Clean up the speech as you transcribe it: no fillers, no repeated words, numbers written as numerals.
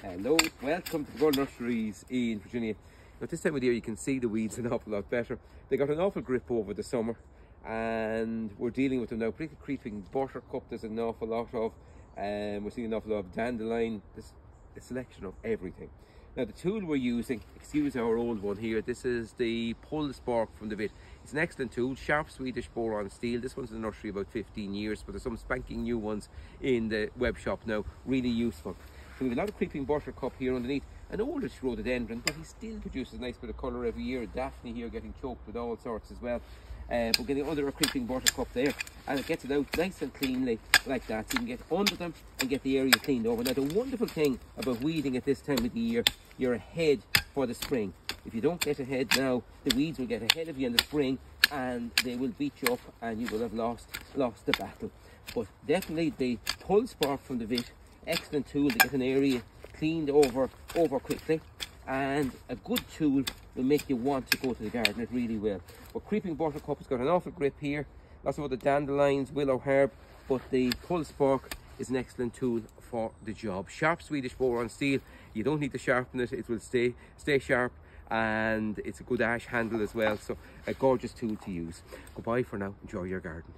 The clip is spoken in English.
Hello, welcome to Pergola Nurseries in Virginia. Now this time of the year you can see the weeds an awful lot better. They got an awful grip over the summer and we're dealing with them now. Particularly creeping buttercup there's an awful lot of. We're seeing an awful lot of dandelion. There's a selection of everything. Now the tool we're using, excuse our old one here, this is the pull SPORK from the bit. It's an excellent tool, sharp Swedish boron steel. This one's in the nursery about 15 years, but there's some spanking new ones in the web shop now, really useful. So we have a lot of creeping buttercup here underneath, an oldish rhododendron, but he still produces a nice bit of colour every year. Daphne here getting choked with all sorts as well. But getting under a creeping buttercup there, and it gets it out nice and cleanly like that, so you can get under them and get the area cleaned over. Now the wonderful thing about weeding at this time of the year, you're ahead for the spring. If you don't get ahead now, the weeds will get ahead of you in the spring and they will beat you up and you will have lost the battle. But definitely the pull SPORK from the vid, excellent tool to get an area cleaned over quickly, and a good tool will make you want to go to the garden. It really will. But creeping buttercup has got an awful grip here, lots of other dandelions, willow herb, but the pull SPORK is an excellent tool for the job. Sharp Swedish boron steel, you don't need to sharpen it, it will stay sharp, and it's a good ash handle as well, so a gorgeous tool to use. Goodbye for now, enjoy your garden.